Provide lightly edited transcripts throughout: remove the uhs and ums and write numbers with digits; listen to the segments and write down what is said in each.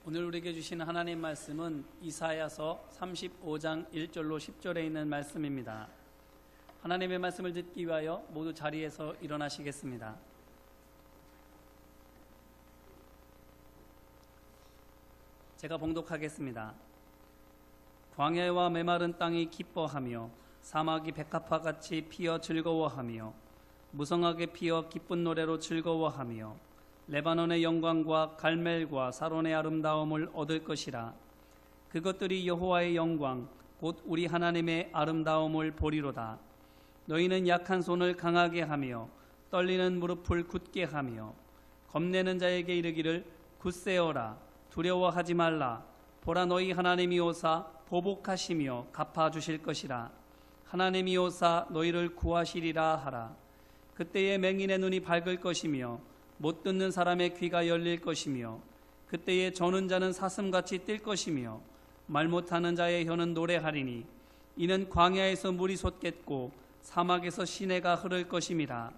오늘 우리에게 주시는 하나님 말씀은 이사야서 35장 1절로 10절에 있는 말씀입니다. 하나님의 말씀을 듣기 위하여 모두 자리에서 일어나시겠습니다. 제가 봉독하겠습니다. 광야와 메마른 땅이 기뻐하며 사막이 백합화같이 피어 즐거워하며 무성하게 피어 기쁜 노래로 즐거워하며 레바논의 영광과 갈멜과 사론의 아름다움을 얻을 것이라. 그것들이 여호와의 영광 곧 우리 하나님의 아름다움을 보리로다. 너희는 약한 손을 강하게 하며 떨리는 무릎을 굳게 하며 겁내는 자에게 이르기를 굳세어라, 두려워하지 말라. 보라, 너희 하나님이 오사 보복하시며 갚아주실 것이라. 하나님이 오사 너희를 구하시리라 하라. 그때에 맹인의 눈이 밝을 것이며 못 듣는 사람의 귀가 열릴 것이며 그때에 저는 자는 사슴같이 뛸 것이며 말 못하는 자의 혀는 노래하리니 이는 광야에서 물이 솟겠고 사막에서 시내가 흐를 것임이라.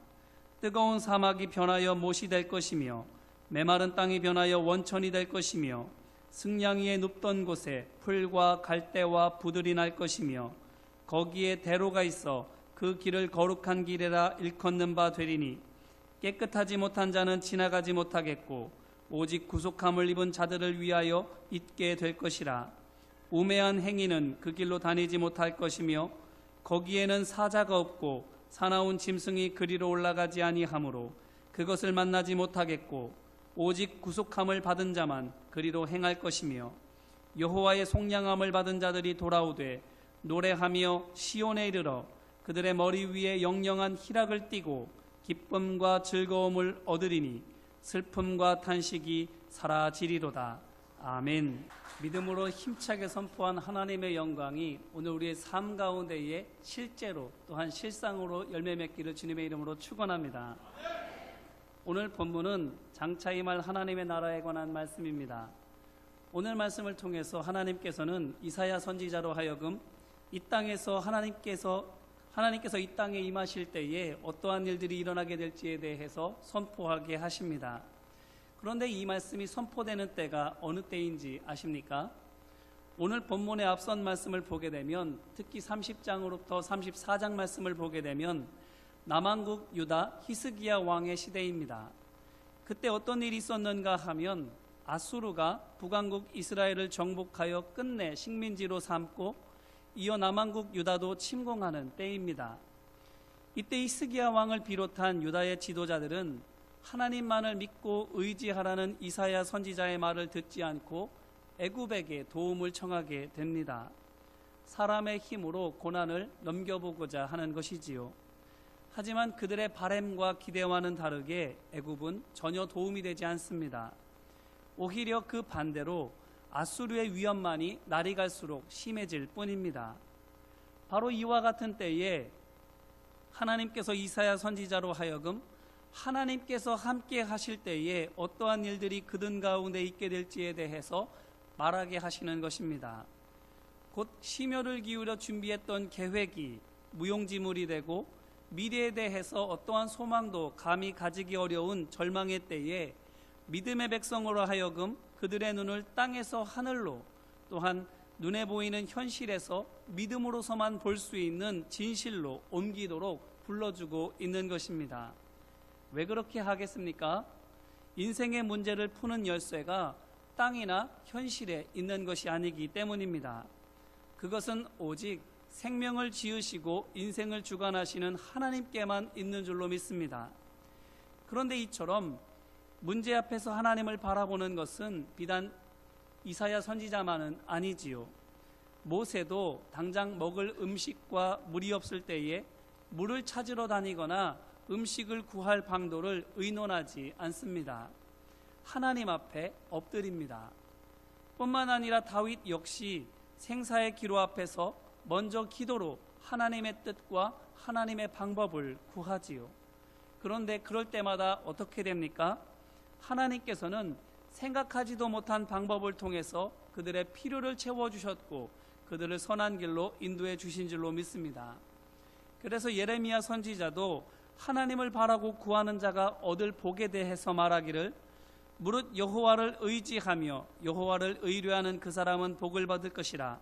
뜨거운 사막이 변하여 못이 될 것이며 메마른 땅이 변하여 원천이 될 것이며 승양 위에 눕던 곳에 풀과 갈대와 부들이 날 것이며 거기에 대로가 있어 그 길을 거룩한 길이라 일컫는 바 되리니 깨끗하지 못한 자는 지나가지 못하겠고 오직 구속함을 입은 자들을 위하여 있게 될 것이라. 우매한 행위는 그 길로 다니지 못할 것이며 거기에는 사자가 없고 사나운 짐승이 그리로 올라가지 아니하므로 그것을 만나지 못하겠고 오직 구속함을 받은 자만 그리로 행할 것이며 여호와의 속량함을 받은 자들이 돌아오되 노래하며 시온에 이르러 그들의 머리 위에 영영한 희락을 띠고 기쁨과 즐거움을 얻으리니 슬픔과 탄식이 사라지리로다. 아멘. 믿음으로 힘차게 선포한 하나님의 영광이 오늘 우리의 삶 가운데에 실제로 또한 실상으로 열매 맺기를 주님의 이름으로 축원합니다. 오늘 본문은 장차 임할 하나님의 나라에 관한 말씀입니다. 오늘 말씀을 통해서 하나님께서는 이사야 선지자로 하여금 이 땅에서 하나님께서 이 땅에 임하실 때에 어떠한 일들이 일어나게 될지에 대해서 선포하게 하십니다. 그런데 이 말씀이 선포되는 때가 어느 때인지 아십니까? 오늘 본문의 앞선 말씀을 보게 되면 특히 30장으로부터 34장 말씀을 보게 되면 남왕국 유다 히스기야 왕의 시대입니다. 그때 어떤 일이 있었는가 하면 아수르가 북왕국 이스라엘을 정복하여 끝내 식민지로 삼고 이어 남왕국 유다도 침공하는 때입니다. 이때 히스기야 왕을 비롯한 유다의 지도자들은 하나님만을 믿고 의지하라는 이사야 선지자의 말을 듣지 않고 애굽에게 도움을 청하게 됩니다. 사람의 힘으로 고난을 넘겨보고자 하는 것이지요. 하지만 그들의 바램과 기대와는 다르게 애굽은 전혀 도움이 되지 않습니다. 오히려 그 반대로 아수르의 위험만이 날이 갈수록 심해질 뿐입니다. 바로 이와 같은 때에 하나님께서 이사야 선지자로 하여금 하나님께서 함께 하실 때에 어떠한 일들이 그들 가운데 있게 될지에 대해서 말하게 하시는 것입니다. 곧 심혈을 기울여 준비했던 계획이 무용지물이 되고 미래에 대해서 어떠한 소망도 감히 가지기 어려운 절망의 때에 믿음의 백성으로 하여금 그들의 눈을 땅에서 하늘로 또한 눈에 보이는 현실에서 믿음으로서만 볼 수 있는 진실로 옮기도록 불러주고 있는 것입니다. 왜 그렇게 하겠습니까? 인생의 문제를 푸는 열쇠가 땅이나 현실에 있는 것이 아니기 때문입니다. 그것은 오직 생명을 지으시고 인생을 주관하시는 하나님께만 있는 줄로 믿습니다. 그런데 이처럼 문제 앞에서 하나님을 바라보는 것은 비단 이사야 선지자만은 아니지요. 모세도 당장 먹을 음식과 물이 없을 때에 물을 찾으러 다니거나 음식을 구할 방도를 의논하지 않습니다. 하나님 앞에 엎드립니다. 뿐만 아니라 다윗 역시 생사의 기로 앞에서 먼저 기도로 하나님의 뜻과 하나님의 방법을 구하지요. 그런데 그럴 때마다 어떻게 됩니까? 하나님께서는 생각하지도 못한 방법을 통해서 그들의 필요를 채워주셨고 그들을 선한 길로 인도해 주신 줄로 믿습니다. 그래서 예레미야 선지자도 하나님을 바라고 구하는 자가 얻을 복에 대해서 말하기를 무릇 여호와를 의지하며 여호와를 의뢰하는 그 사람은 복을 받을 것이라.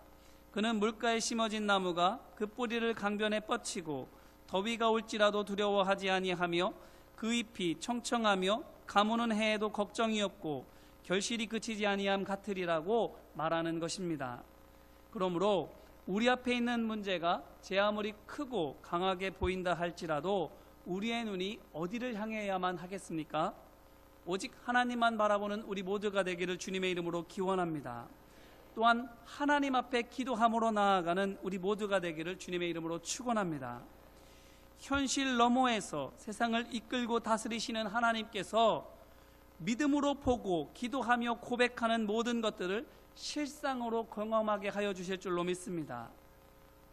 그는 물가에 심어진 나무가 그 뿌리를 강변에 뻗치고 더위가 올지라도 두려워하지 아니하며 그 잎이 청청하며 가무는 해에도 걱정이 없고 결실이 그치지 아니함 같으리라고 말하는 것입니다. 그러므로 우리 앞에 있는 문제가 제 아무리 크고 강하게 보인다 할지라도 우리의 눈이 어디를 향해야만 하겠습니까? 오직 하나님만 바라보는 우리 모두가 되기를 주님의 이름으로 기원합니다. 또한 하나님 앞에 기도함으로 나아가는 우리 모두가 되기를 주님의 이름으로 축원합니다. 현실 너머에서 세상을 이끌고 다스리시는 하나님께서 믿음으로 보고 기도하며 고백하는 모든 것들을 실상으로 경험하게 하여 주실 줄로 믿습니다.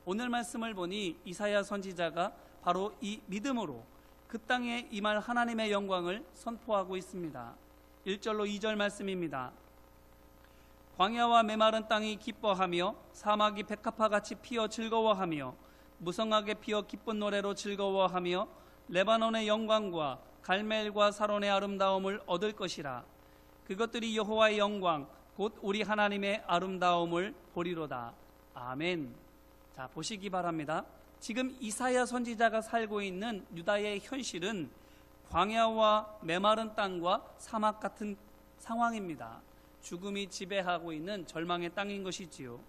오늘 말씀을 보니 이사야 선지자가 바로 이 믿음으로 그 땅에 임할 하나님의 영광을 선포하고 있습니다. 1절로 2절 말씀입니다. 광야와 메마른 땅이 기뻐하며 사막이 백합화같이 피어 즐거워하며 무성하게 피어 기쁜 노래로 즐거워하며 레바논의 영광과 갈멜과 사론의 아름다움을 얻을 것이라. 그것들이 여호와의 영광 곧 우리 하나님의 아름다움을 보리로다. 아멘. 자, 보시기 바랍니다. 지금 이사야 선지자가 살고 있는 유다의 현실은 광야와 메마른 땅과 사막 같은 상황입니다. 죽음이 지배하고 있는 절망의 땅인 것이지요.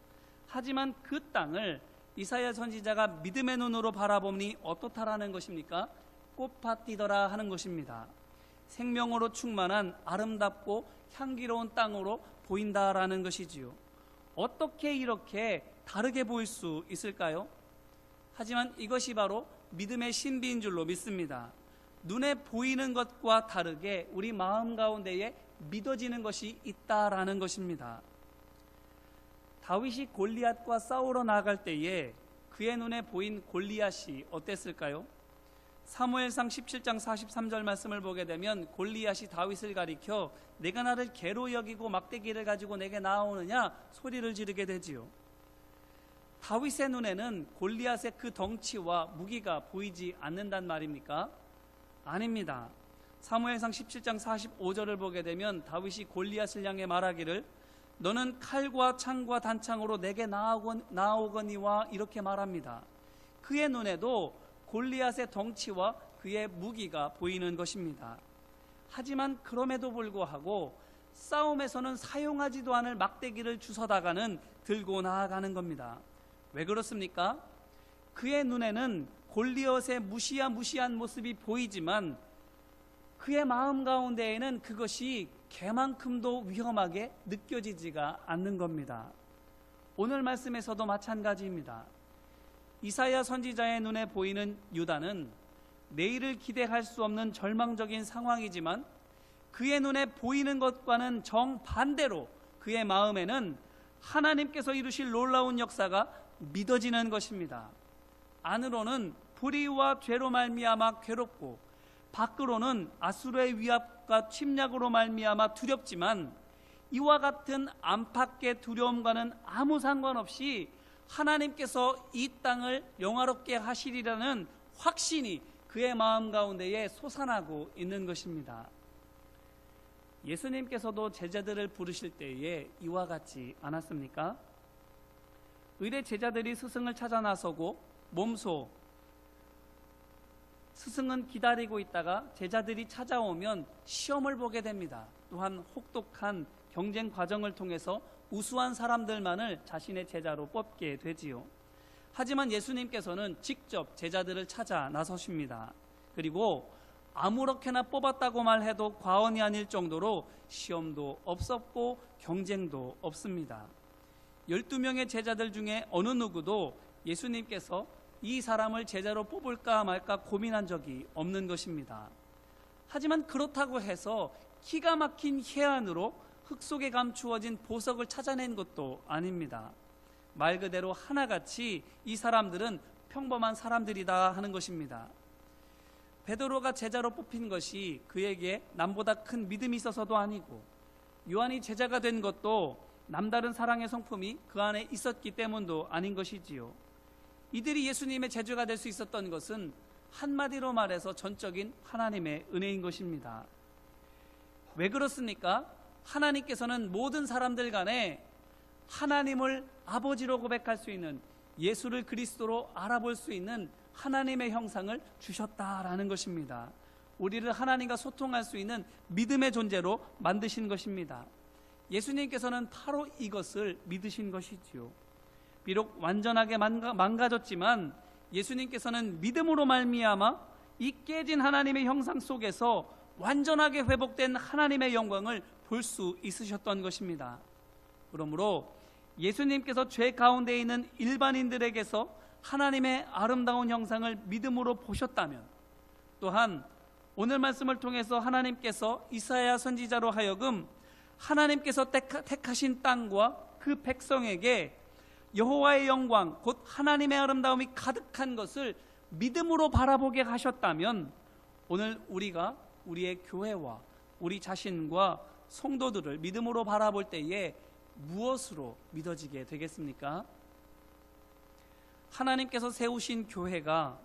하지만 그 땅을 이사야 선지자가 믿음의 눈으로 바라보니 어떻다라는 것입니까? 꽃밭 뛰더라 하는 것입니다. 생명으로 충만한 아름답고 향기로운 땅으로 보인다라는 것이지요. 어떻게 이렇게 다르게 보일 수 있을까요? 하지만 이것이 바로 믿음의 신비인 줄로 믿습니다. 눈에 보이는 것과 다르게 우리 마음 가운데에 믿어지는 것이 있다라는 것입니다. 다윗이 골리앗과 싸우러 나갈 때에 그의 눈에 보인 골리앗이 어땠을까요? 사무엘상 17장 43절 말씀을 보게 되면 골리앗이 다윗을 가리켜 내가 나를 개로 여기고 막대기를 가지고 내게 나오느냐 소리를 지르게 되지요. 다윗의 눈에는 골리앗의 그 덩치와 무기가 보이지 않는단 말입니까? 아닙니다. 사무엘상 17장 45절을 보게 되면 다윗이 골리앗을 향해 말하기를 너는 칼과 창과 단창으로 내게 나오거니와 이렇게 말합니다. 그의 눈에도 골리앗의 덩치와 그의 무기가 보이는 것입니다. 하지만 그럼에도 불구하고 싸움에서는 사용하지도 않을 막대기를 주워다가는 들고 나아가는 겁니다. 왜 그렇습니까? 그의 눈에는 골리앗의 무시한 모습이 보이지만 그의 마음 가운데에는 그것이 개만큼도 위험하게 느껴지지가 않는 겁니다. 오늘 말씀에서도 마찬가지입니다. 이사야 선지자의 눈에 보이는 유다는 내일을 기대할 수 없는 절망적인 상황이지만 그의 눈에 보이는 것과는 정반대로 그의 마음에는 하나님께서 이루실 놀라운 역사가 믿어지는 것입니다. 안으로는 불의와 죄로 말미암아 괴롭고 밖으로는 아수르의 위압과 침략으로 말미암아 두렵지만 이와 같은 안팎의 두려움과는 아무 상관없이 하나님께서 이 땅을 영화롭게 하시리라는 확신이 그의 마음 가운데에 솟아나고 있는 것입니다. 예수님께서도 제자들을 부르실 때에 이와 같지 않았습니까? 의례 제자들이 스승을 찾아 나서고 몸소 스승은 기다리고 있다가 제자들이 찾아오면 시험을 보게 됩니다. 또한 혹독한 경쟁 과정을 통해서 우수한 사람들만을 자신의 제자로 뽑게 되지요. 하지만 예수님께서는 직접 제자들을 찾아 나서십니다. 그리고 아무렇게나 뽑았다고 말해도 과언이 아닐 정도로 시험도 없었고 경쟁도 없습니다. 12명의 제자들 중에 어느 누구도 예수님께서 이 사람을 제자로 뽑을까 말까 고민한 적이 없는 것입니다. 하지만 그렇다고 해서 기가 막힌 해안으로 흙 속에 감추어진 보석을 찾아낸 것도 아닙니다. 말 그대로 하나같이 이 사람들은 평범한 사람들이다 하는 것입니다. 베드로가 제자로 뽑힌 것이 그에게 남보다 큰 믿음이 있어서도 아니고 요한이 제자가 된 것도 남다른 사랑의 성품이 그 안에 있었기 때문도 아닌 것이지요. 이들이 예수님의 제자가 될 수 있었던 것은 한마디로 말해서 전적인 하나님의 은혜인 것입니다. 왜 그렇습니까? 하나님께서는 모든 사람들 간에 하나님을 아버지로 고백할 수 있는, 예수를 그리스도로 알아볼 수 있는 하나님의 형상을 주셨다라는 것입니다. 우리를 하나님과 소통할 수 있는 믿음의 존재로 만드신 것입니다. 예수님께서는 바로 이것을 믿으신 것이지요. 비록 완전하게 망가졌지만 예수님께서는 믿음으로 말미암아 이 깨진 하나님의 형상 속에서 완전하게 회복된 하나님의 영광을 볼 수 있으셨던 것입니다. 그러므로 예수님께서 죄 가운데 있는 일반인들에게서 하나님의 아름다운 형상을 믿음으로 보셨다면, 또한 오늘 말씀을 통해서 하나님께서 이사야 선지자로 하여금 하나님께서 택하신 땅과 그 백성에게 여호와의 영광, 곧 하나님의 아름다움이 가득한 것을 믿음으로 바라보게 하셨다면, 오늘 우리가 우리의 교회와 우리 자신과 성도들을 믿음으로 바라볼 때에 무엇으로 믿어지게 되겠습니까? 하나님께서 세우신 교회가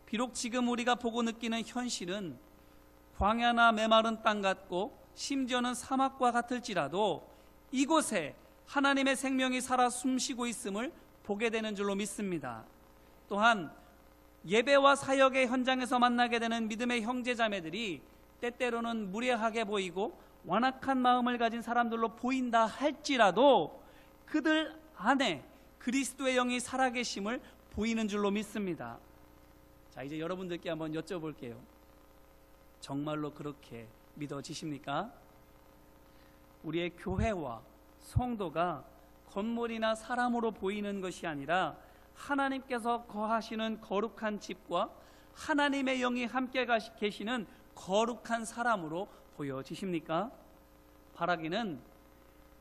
비록 지금 우리가 보고 느끼는 현실은 광야나 메마른 땅 같고 심지어는 사막과 같을지라도 이곳에 하나님의 생명이 살아 숨쉬고 있음을 보게 되는 줄로 믿습니다. 또한 예배와 사역의 현장에서 만나게 되는 믿음의 형제자매들이 때때로는 무례하게 보이고 완악한 마음을 가진 사람들로 보인다 할지라도 그들 안에 그리스도의 영이 살아계심을 보이는 줄로 믿습니다. 자, 이제 여러분들께 한번 여쭤볼게요. 정말로 그렇게 믿어지십니까? 우리의 교회와 성도가 건물이나 사람으로 보이는 것이 아니라 하나님께서 거하시는 거룩한 집과 하나님의 영이 함께 계시는 거룩한 사람으로 보여지십니까? 바라기는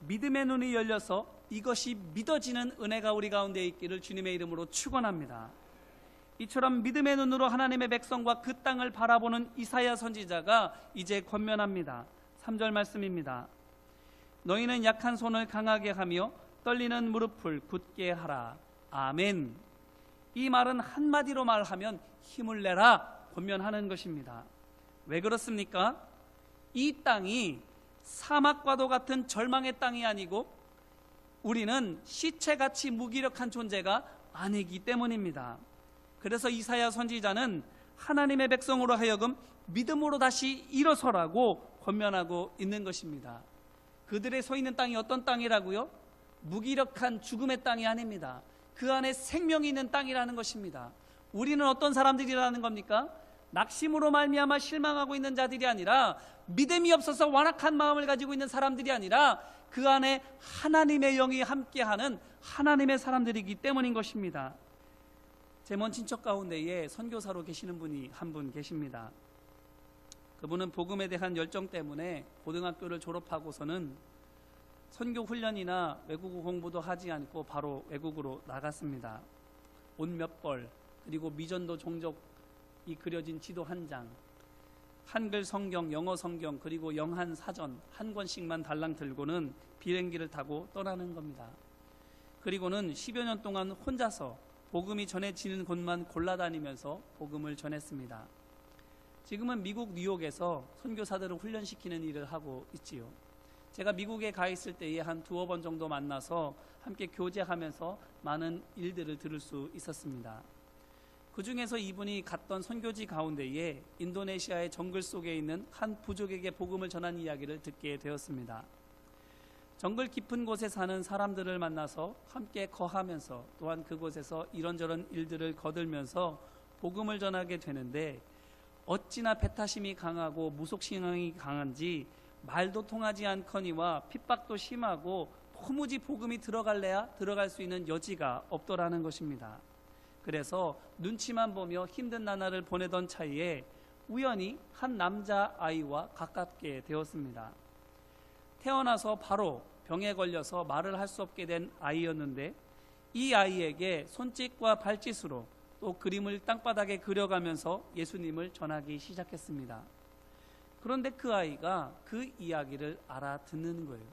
믿음의 눈이 열려서 이것이 믿어지는 은혜가 우리 가운데 있기를 주님의 이름으로 축원합니다. 이처럼 믿음의 눈으로 하나님의 백성과 그 땅을 바라보는 이사야 선지자가 이제 권면합니다. 3절 말씀입니다. 너희는 약한 손을 강하게 하며 떨리는 무릎을 굳게 하라. 아멘. 이 말은 한마디로 말하면 힘을 내라 권면하는 것입니다. 왜 그렇습니까? 이 땅이 사막과도 같은 절망의 땅이 아니고 우리는 시체같이 무기력한 존재가 아니기 때문입니다. 그래서 이사야 선지자는 하나님의 백성으로 하여금 믿음으로 다시 일어서라고 권면하고 있는 것입니다. 그들의 서 있는 땅이 어떤 땅이라고요? 무기력한 죽음의 땅이 아닙니다. 그 안에 생명이 있는 땅이라는 것입니다. 우리는 어떤 사람들이라는 겁니까? 낙심으로 말미암아 실망하고 있는 자들이 아니라, 믿음이 없어서 완악한 마음을 가지고 있는 사람들이 아니라 그 안에 하나님의 영이 함께하는 하나님의 사람들이기 때문인 것입니다. 제 먼 친척 가운데에 선교사로 계시는 분이 한 분 계십니다. 그분은 복음에 대한 열정 때문에 고등학교를 졸업하고서는 선교 훈련이나 외국어 공부도 하지 않고 바로 외국으로 나갔습니다. 옷 몇 벌, 그리고 미전도 종족이 그려진 지도 한 장, 한글 성경, 영어 성경, 그리고 영한 사전 한 권씩만 달랑 들고는 비행기를 타고 떠나는 겁니다. 그리고는 10여 년 동안 혼자서 복음이 전해지는 곳만 골라다니면서 복음을 전했습니다. 지금은 미국 뉴욕에서 선교사들을 훈련시키는 일을 하고 있지요. 제가 미국에 가 있을 때에 한 두어 번 정도 만나서 함께 교제하면서 많은 일들을 들을 수 있었습니다. 그 중에서 이분이 갔던 선교지 가운데에 인도네시아의 정글 속에 있는 한 부족에게 복음을 전한 이야기를 듣게 되었습니다. 정글 깊은 곳에 사는 사람들을 만나서 함께 거하면서 또한 그곳에서 이런저런 일들을 거들면서 복음을 전하게 되는데, 어찌나 배타심이 강하고 무속신앙이 강한지 말도 통하지 않거니와 핍박도 심하고 도무지 복음이 들어갈래야 들어갈 수 있는 여지가 없더라는 것입니다. 그래서 눈치만 보며 힘든 나날을 보내던 차이에 우연히 한 남자아이와 가깝게 되었습니다. 태어나서 바로 병에 걸려서 말을 할 수 없게 된 아이였는데, 이 아이에게 손짓과 발짓으로 또 그림을 땅바닥에 그려가면서 예수님을 전하기 시작했습니다. 그런데 그 아이가 그 이야기를 알아듣는 거예요.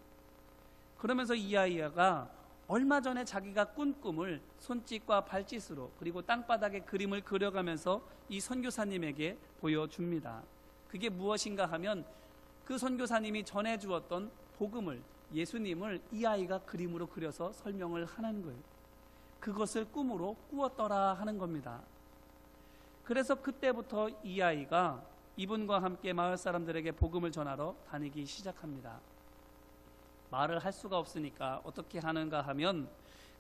그러면서 이 아이가 얼마 전에 자기가 꾼 꿈을 손짓과 발짓으로 그리고 땅바닥에 그림을 그려가면서 이 선교사님에게 보여줍니다. 그게 무엇인가 하면 그 선교사님이 전해주었던 복음을, 예수님을 이 아이가 그림으로 그려서 설명을 하는 거예요. 그것을 꿈으로 꾸었더라 하는 겁니다. 그래서 그때부터 이 아이가 이분과 함께 마을 사람들에게 복음을 전하러 다니기 시작합니다. 말을 할 수가 없으니까 어떻게 하는가 하면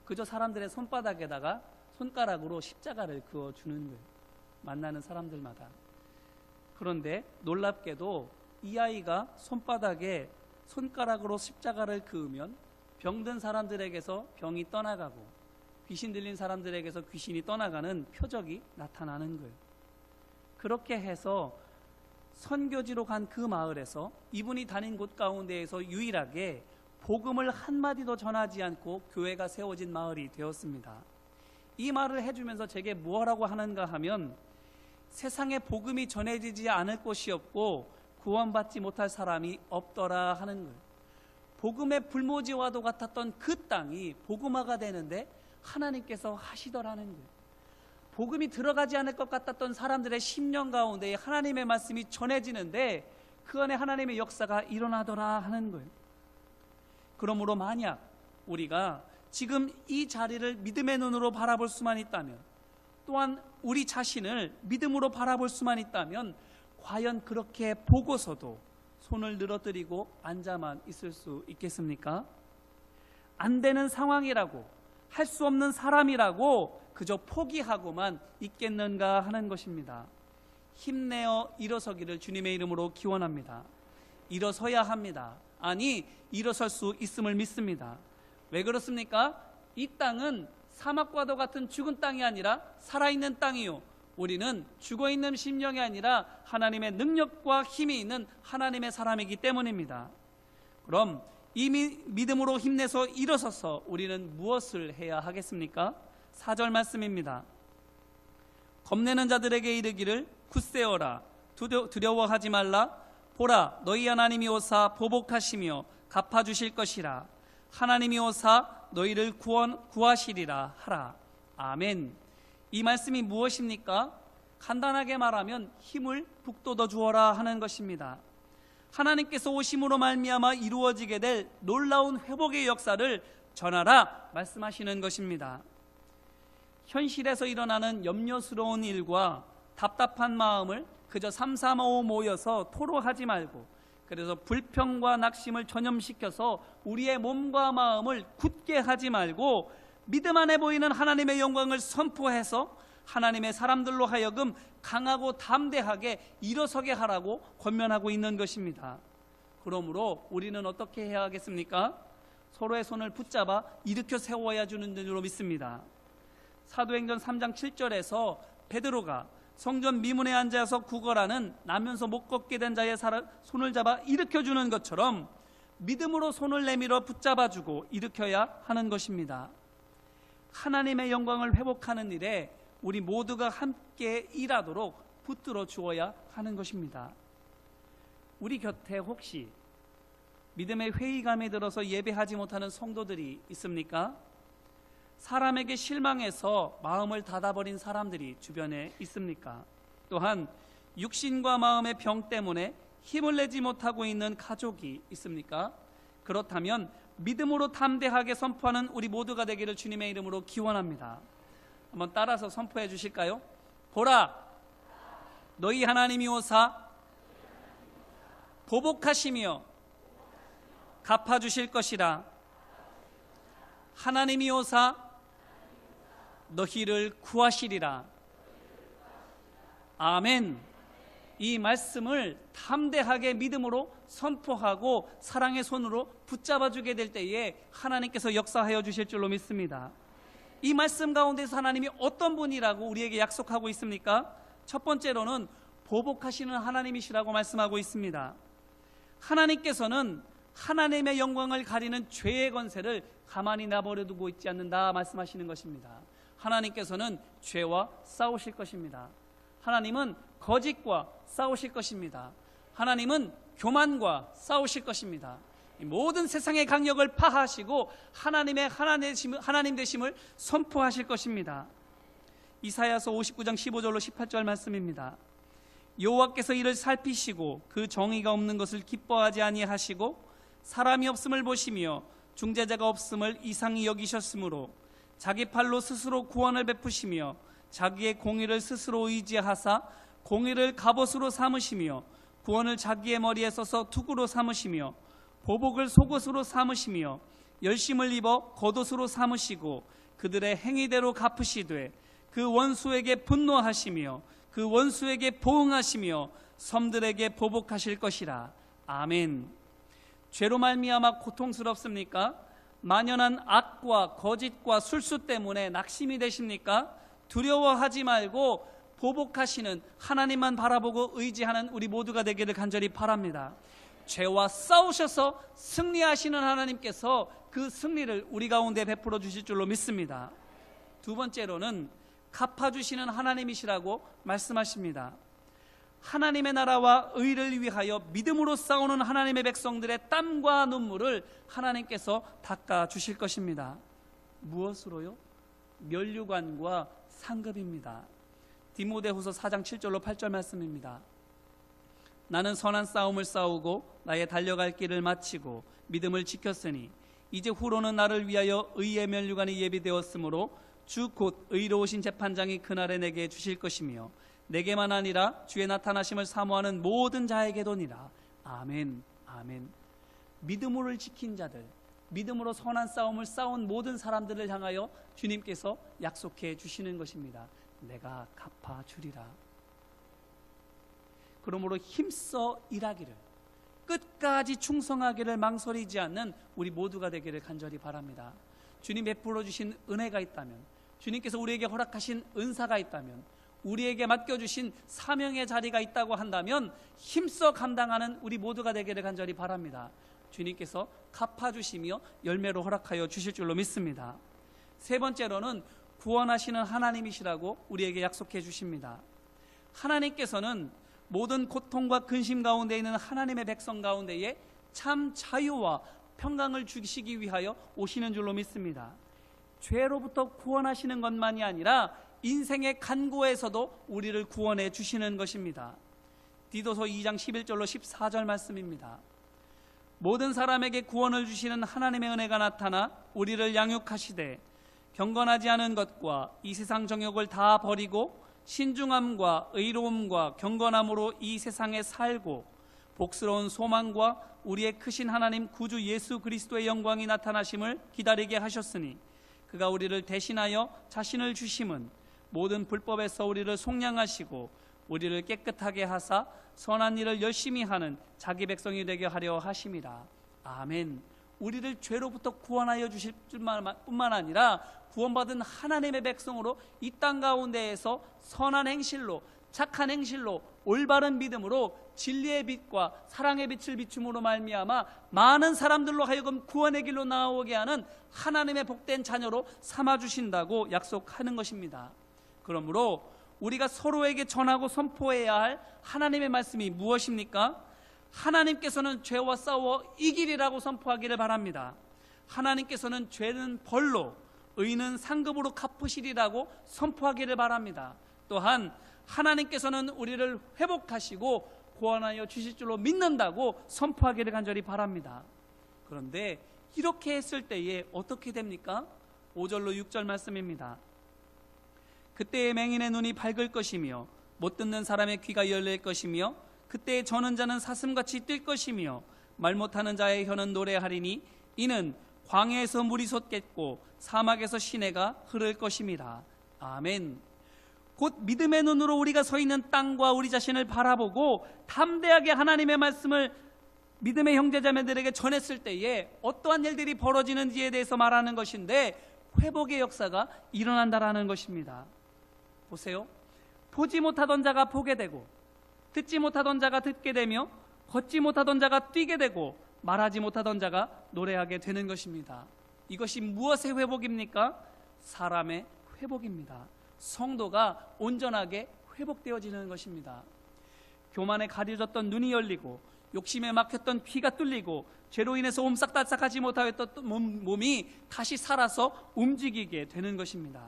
그저 사람들의 손바닥에다가 손가락으로 십자가를 그어주는 거예요. 만나는 사람들마다. 그런데 놀랍게도 이 아이가 손바닥에 손가락으로 십자가를 그으면 병든 사람들에게서 병이 떠나가고 귀신 들린 사람들에게서 귀신이 떠나가는 표적이 나타나는 거예요. 그렇게 해서 선교지로 간 그 마을에서 이분이 다닌 곳 가운데에서 유일하게 복음을 한마디도 전하지 않고 교회가 세워진 마을이 되었습니다. 이 말을 해주면서 제게 뭐라고 하는가 하면 세상에 복음이 전해지지 않을 곳이 없고 구원받지 못할 사람이 없더라 하는 거예요. 복음의 불모지와도 같았던 그 땅이 복음화가 되는데 하나님께서 하시더라는 거예요. 복음이 들어가지 않을 것 같았던 사람들의 심령 가운데 하나님의 말씀이 전해지는데 그 안에 하나님의 역사가 일어나더라 하는 거예요. 그러므로 만약 우리가 지금 이 자리를 믿음의 눈으로 바라볼 수만 있다면, 또한 우리 자신을 믿음으로 바라볼 수만 있다면 과연 그렇게 보고서도 손을 늘어뜨리고 앉아만 있을 수 있겠습니까? 안 되는 상황이라고, 할 수 없는 사람이라고 그저 포기하고만 있겠는가 하는 것입니다. 힘내어 일어서기를 주님의 이름으로 기원합니다. 일어서야 합니다. 아니, 일어설 수 있음을 믿습니다. 왜 그렇습니까? 이 땅은 사막과도 같은 죽은 땅이 아니라 살아있는 땅이요, 우리는 죽어있는 심령이 아니라 하나님의 능력과 힘이 있는 하나님의 사람이기 때문입니다. 그럼 이 믿음으로 힘내서 일어서서 우리는 무엇을 해야 하겠습니까? 4절 말씀입니다. 겁내는 자들에게 이르기를 굳세어라, 두려워하지 말라. 보라, 너희 하나님이 오사 보복하시며 갚아주실 것이라. 하나님이 오사 너희를 구하시리라 하라. 아멘. 이 말씀이 무엇입니까? 간단하게 말하면 힘을 북돋워 주어라 하는 것입니다. 하나님께서 오심으로 말미암아 이루어지게 될 놀라운 회복의 역사를 전하라 말씀하시는 것입니다. 현실에서 일어나는 염려스러운 일과 답답한 마음을 그저 삼삼오오 모여서 토로하지 말고, 그래서 불평과 낙심을 전염시켜서 우리의 몸과 마음을 굳게 하지 말고 믿음 안에 보이는 하나님의 영광을 선포해서 하나님의 사람들로 하여금 강하고 담대하게 일어서게 하라고 권면하고 있는 것입니다. 그러므로 우리는 어떻게 해야 하겠습니까? 서로의 손을 붙잡아 일으켜 세워야 주는 줄로 믿습니다. 사도행전 3장 7절에서 베드로가 성전 미문에 앉아서 구걸하는 나면서 못 걷게 된 자의 손을 잡아 일으켜주는 것처럼 믿음으로 손을 내밀어 붙잡아주고 일으켜야 하는 것입니다. 하나님의 영광을 회복하는 일에 우리 모두가 함께 일하도록 붙들어 주어야 하는 것입니다. 우리 곁에 혹시 믿음의 회의감이 들어서 예배하지 못하는 성도들이 있습니까? 사람에게 실망해서 마음을 닫아버린 사람들이 주변에 있습니까? 또한 육신과 마음의 병 때문에 힘을 내지 못하고 있는 가족이 있습니까? 그렇다면 믿음으로 담대하게 선포하는 우리 모두가 되기를 주님의 이름으로 기원합니다. 한번 따라서 선포해 주실까요? 보라, 너희 하나님이 오사 보복하시며 갚아주실 것이라. 하나님이 오사 너희를 구하시리라. 아멘. 이 말씀을 담대하게 믿음으로 선포하고 사랑의 손으로 붙잡아주게 될 때에 하나님께서 역사하여 주실 줄로 믿습니다. 이 말씀 가운데서 하나님이 어떤 분이라고 우리에게 약속하고 있습니까? 첫 번째로는 보복하시는 하나님이시라고 말씀하고 있습니다. 하나님께서는 하나님의 영광을 가리는 죄의 권세를 가만히 내버려 두고 있지 않는다 말씀하시는 것입니다. 하나님께서는 죄와 싸우실 것입니다. 하나님은 거짓과 싸우실 것입니다. 하나님은 교만과 싸우실 것입니다. 모든 세상의 강력을 파하시고 하나님의 하나님 되심을 선포하실 것입니다. 이사야서 59장 15절로 18절 말씀입니다. 여호와께서 이를 살피시고 그 정의가 없는 것을 기뻐하지 아니하시고 사람이 없음을 보시며 중재자가 없음을 이상히 여기셨으므로 자기 팔로 스스로 구원을 베푸시며 자기의 공의를 스스로 의지하사 공의를 갑옷으로 삼으시며 구원을 자기의 머리에 써서 투구로 삼으시며 보복을 속옷으로 삼으시며 열심을 입어 겉옷으로 삼으시고 그들의 행위대로 갚으시되 그 원수에게 분노하시며 그 원수에게 보응하시며 섬들에게 보복하실 것이라. 아멘. 죄로 말미암아 고통스럽습니까? 만연한 악과 거짓과 술수 때문에 낙심이 되십니까? 두려워하지 말고 보복하시는 하나님만 바라보고 의지하는 우리 모두가 되기를 간절히 바랍니다. 죄와 싸우셔서 승리하시는 하나님께서 그 승리를 우리 가운데 베풀어 주실 줄로 믿습니다. 두 번째로는 갚아주시는 하나님이시라고 말씀하십니다. 하나님의 나라와 의를 위하여 믿음으로 싸우는 하나님의 백성들의 땀과 눈물을 하나님께서 닦아주실 것입니다. 무엇으로요? 면류관과 상급입니다. 디모데후서 4장 7절로 8절 말씀입니다. 나는 선한 싸움을 싸우고 나의 달려갈 길을 마치고 믿음을 지켰으니 이제 후로는 나를 위하여 의의 면류관이 예비되었으므로 주 곧 의로우신 재판장이 그날에 내게 주실 것이며 내게만 아니라 주의 나타나심을 사모하는 모든 자에게도니라. 아멘. 아멘. 믿음으로 지킨 자들, 믿음으로 선한 싸움을 싸운 모든 사람들을 향하여 주님께서 약속해 주시는 것입니다. 내가 갚아주리라. 그러므로 힘써 일하기를, 끝까지 충성하기를 망설이지 않는 우리 모두가 되기를 간절히 바랍니다. 주님 베풀어 주신 은혜가 있다면, 주님께서 우리에게 허락하신 은사가 있다면, 우리에게 맡겨주신 사명의 자리가 있다고 한다면 힘써 감당하는 우리 모두가 되기를 간절히 바랍니다. 주님께서 갚아주시며 열매로 허락하여 주실 줄로 믿습니다. 세 번째로는 구원하시는 하나님이시라고 우리에게 약속해 주십니다. 하나님께서는 모든 고통과 근심 가운데 있는 하나님의 백성 가운데에 참 자유와 평강을 주시기 위하여 오시는 줄로 믿습니다. 죄로부터 구원하시는 것만이 아니라 인생의 간고에서도 우리를 구원해 주시는 것입니다. 디도서 2장 11절로 14절 말씀입니다. 모든 사람에게 구원을 주시는 하나님의 은혜가 나타나 우리를 양육하시되 경건하지 않은 것과 이 세상 정욕을 다 버리고 신중함과 의로움과 경건함으로 이 세상에 살고 복스러운 소망과 우리의 크신 하나님 구주 예수 그리스도의 영광이 나타나심을 기다리게 하셨으니 그가 우리를 대신하여 자신을 주심은 모든 불법에서 우리를 속량하시고 우리를 깨끗하게 하사 선한 일을 열심히 하는 자기 백성이 되게 하려 하심이라. 아멘. 우리를 죄로부터 구원하여 주실 뿐만 아니라 구원받은 하나님의 백성으로 이 땅 가운데에서 선한 행실로, 착한 행실로, 올바른 믿음으로 진리의 빛과 사랑의 빛을 비춤으로 말미암아 많은 사람들로 하여금 구원의 길로 나오게 하는 하나님의 복된 자녀로 삼아주신다고 약속하는 것입니다. 그러므로 우리가 서로에게 전하고 선포해야 할 하나님의 말씀이 무엇입니까? 하나님께서는 죄와 싸워 이기리라고 선포하기를 바랍니다. 하나님께서는 죄는 벌로, 의는 상급으로 갚으시리라고 선포하기를 바랍니다. 또한 하나님께서는 우리를 회복하시고 구원하여 주실 줄로 믿는다고 선포하기를 간절히 바랍니다. 그런데 이렇게 했을 때에 어떻게 됩니까? 5절로 6절 말씀입니다. 그때의 맹인의 눈이 밝을 것이며 못 듣는 사람의 귀가 열릴 것이며 그때의 저는 자는 사슴같이 뛸 것이며 말 못하는 자의 혀는 노래하리니 이는 광야에서 물이 솟겠고 사막에서 시내가 흐를 것입니다. 아멘. 곧 믿음의 눈으로 우리가 서 있는 땅과 우리 자신을 바라보고 담대하게 하나님의 말씀을 믿음의 형제자매들에게 전했을 때에 어떠한 일들이 벌어지는지에 대해서 말하는 것인데 회복의 역사가 일어난다라는 것입니다. 보세요. 보지 못하던 자가 보게 되고 듣지 못하던 자가 듣게 되며 걷지 못하던 자가 뛰게 되고 말하지 못하던 자가 노래하게 되는 것입니다. 이것이 무엇의 회복입니까? 사람의 회복입니다. 성도가 온전하게 회복되어지는 것입니다. 교만에 가려졌던 눈이 열리고 욕심에 막혔던 귀가 뚫리고 죄로 인해서 옴싹달싹하지 못하였던 몸이 다시 살아서 움직이게 되는 것입니다.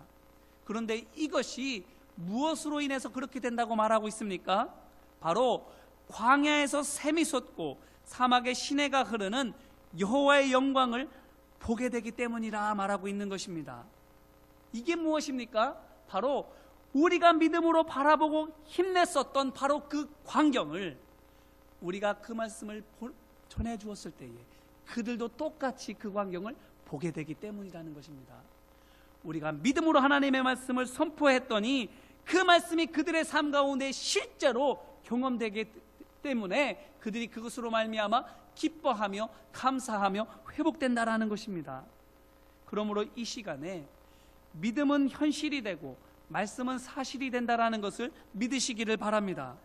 그런데 이것이 무엇으로 인해서 그렇게 된다고 말하고 있습니까? 바로 광야에서 샘이 솟고 사막에 시내가 흐르는 여호와의 영광을 보게 되기 때문이라 말하고 있는 것입니다. 이게 무엇입니까? 바로 우리가 믿음으로 바라보고 힘냈었던 바로 그 광경을 우리가 그 말씀을 전해 주었을 때에 그들도 똑같이 그 광경을 보게 되기 때문이라는 것입니다. 우리가 믿음으로 하나님의 말씀을 선포했더니 그 말씀이 그들의 삶 가운데 실제로 경험되기 때문에 그들이 그것으로 말미암아 기뻐하며 감사하며 회복된다라는 것입니다. 그러므로 이 시간에 믿음은 현실이 되고 말씀은 사실이 된다라는 것을 믿으시기를 바랍니다.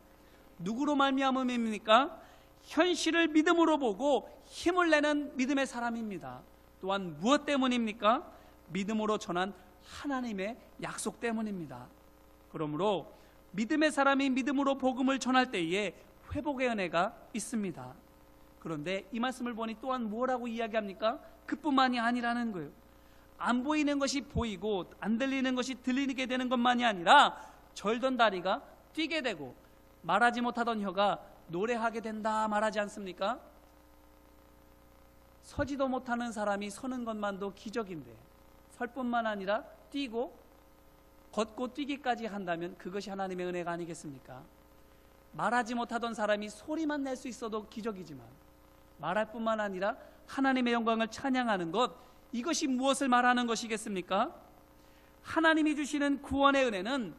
누구로 말미암음입니까? 현실을 믿음으로 보고 힘을 내는 믿음의 사람입니다. 또한 무엇 때문입니까? 믿음으로 전한 하나님의 약속 때문입니다. 그러므로 믿음의 사람이 믿음으로 복음을 전할 때에 회복의 은혜가 있습니다. 그런데 이 말씀을 보니 또한 뭐라고 이야기합니까? 그뿐만이 아니라는 거예요. 안 보이는 것이 보이고 안 들리는 것이 들리게 되는 것만이 아니라 절던 다리가 뛰게 되고 말하지 못하던 혀가 노래하게 된다 말하지 않습니까? 서지도 못하는 사람이 서는 것만도 기적인데 설 뿐만 아니라 뛰고 걷고 뛰기까지 한다면 그것이 하나님의 은혜가 아니겠습니까? 말하지 못하던 사람이 소리만 낼 수 있어도 기적이지만 말할 뿐만 아니라 하나님의 영광을 찬양하는 것, 이것이 무엇을 말하는 것이겠습니까? 하나님이 주시는 구원의 은혜는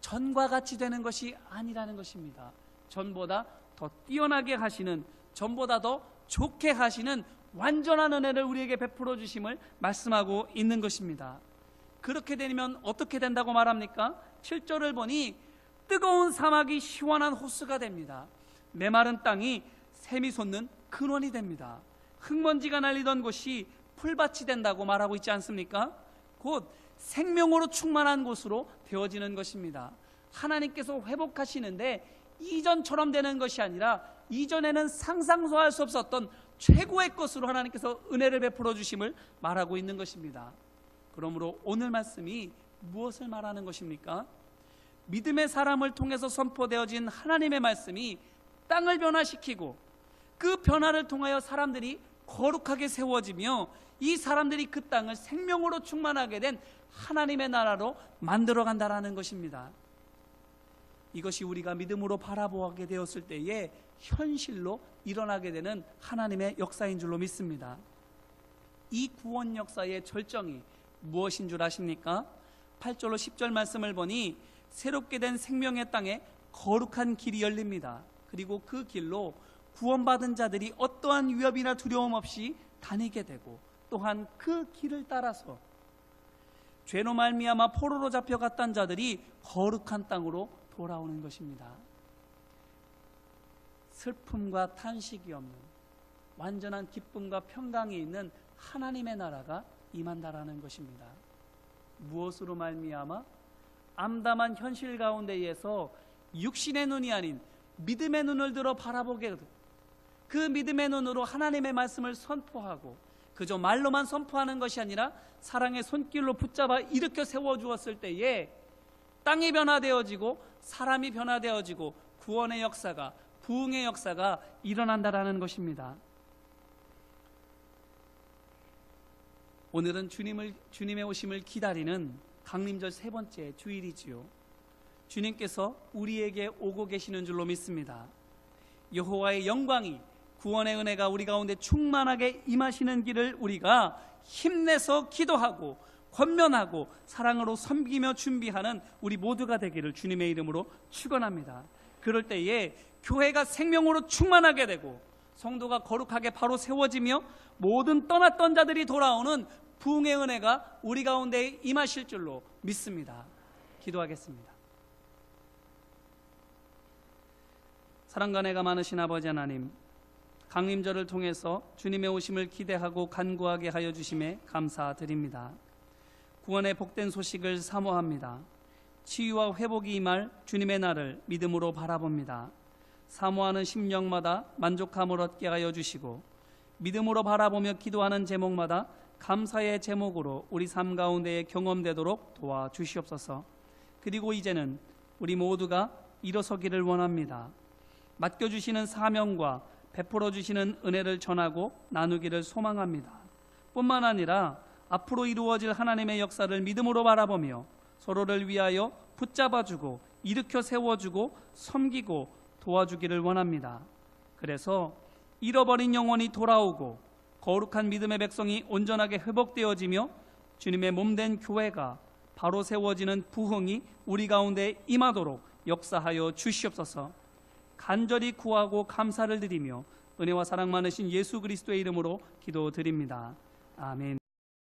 전과 같이 되는 것이 아니라는 것입니다. 전보다 더 뛰어나게 하시는, 전보다 더 좋게 하시는 완전한 은혜를 우리에게 베풀어 주심을 말씀하고 있는 것입니다. 그렇게 되면 어떻게 된다고 말합니까? 7절을 보니 뜨거운 사막이 시원한 호수가 됩니다. 메마른 땅이 샘이 솟는 근원이 됩니다. 흙먼지가 날리던 곳이 풀밭이 된다고 말하고 있지 않습니까? 곧 생명으로 충만한 곳으로 되어지는 것입니다. 하나님께서 회복하시는데 이전처럼 되는 것이 아니라 이전에는 상상도 할 수 없었던 최고의 것으로 하나님께서 은혜를 베풀어 주심을 말하고 있는 것입니다. 그러므로 오늘 말씀이 무엇을 말하는 것입니까? 믿음의 사람을 통해서 선포되어진 하나님의 말씀이 땅을 변화시키고 그 변화를 통하여 사람들이 거룩하게 세워지며 이 사람들이 그 땅을 생명으로 충만하게 된 하나님의 나라로 만들어 간다라는 것입니다. 이것이 우리가 믿음으로 바라보게 되었을 때에 현실로 일어나게 되는 하나님의 역사인 줄로 믿습니다. 이 구원 역사의 절정이 무엇인 줄 아십니까? 8절로 10절 말씀을 보니 새롭게 된 생명의 땅에 거룩한 길이 열립니다. 그리고 그 길로 구원받은 자들이 어떠한 위협이나 두려움 없이 다니게 되고 또한 그 길을 따라서 죄로 말미암아 포로로 잡혀갔던 자들이 거룩한 땅으로 돌아오는 것입니다. 슬픔과 탄식이 없는 완전한 기쁨과 평강이 있는 하나님의 나라가 임한다라는 것입니다. 무엇으로 말미암아? 암담한 현실 가운데에서 육신의 눈이 아닌 믿음의 눈을 들어 바라보게 되고 그 믿음의 눈으로 하나님의 말씀을 선포하고 그저 말로만 선포하는 것이 아니라 사랑의 손길로 붙잡아 일으켜 세워주었을 때에 땅이 변화되어지고 사람이 변화되어지고 구원의 역사가, 부흥의 역사가 일어난다라는 것입니다. 오늘은 주님의 오심을 기다리는 강림절 세 번째 주일이지요. 주님께서 우리에게 오고 계시는 줄로 믿습니다. 여호와의 영광이, 구원의 은혜가 우리 가운데 충만하게 임하시는 길을 우리가 힘내서 기도하고 권면하고 사랑으로 섬기며 준비하는 우리 모두가 되기를 주님의 이름으로 축원합니다. 그럴 때에 교회가 생명으로 충만하게 되고 성도가 거룩하게 바로 세워지며 모든 떠났던 자들이 돌아오는 부흥의 은혜가 우리 가운데 임하실 줄로 믿습니다. 기도하겠습니다. 사랑과 은혜가 많으신 아버지 하나님, 강림절을 통해서 주님의 오심을 기대하고 간구하게 하여 주심에 감사드립니다. 구원의 복된 소식을 사모합니다. 치유와 회복이 임할 주님의 날을 믿음으로 바라봅니다. 사모하는 심령마다 만족함을 얻게 하여 주시고 믿음으로 바라보며 기도하는 제목마다 감사의 제목으로 우리 삶 가운데에 경험되도록 도와주시옵소서. 그리고 이제는 우리 모두가 일어서기를 원합니다. 맡겨주시는 사명과 베풀어 주시는 은혜를 전하고 나누기를 소망합니다. 뿐만 아니라 앞으로 이루어질 하나님의 역사를 믿음으로 바라보며 서로를 위하여 붙잡아주고 일으켜 세워주고 섬기고 도와주기를 원합니다. 그래서 잃어버린 영혼이 돌아오고 거룩한 믿음의 백성이 온전하게 회복되어지며 주님의 몸된 교회가 바로 세워지는 부흥이 우리 가운데 임하도록 역사하여 주시옵소서. 간절히 구하고 감사를 드리며 은혜와 사랑 많으신 예수 그리스도의 이름으로 기도드립니다. 아멘.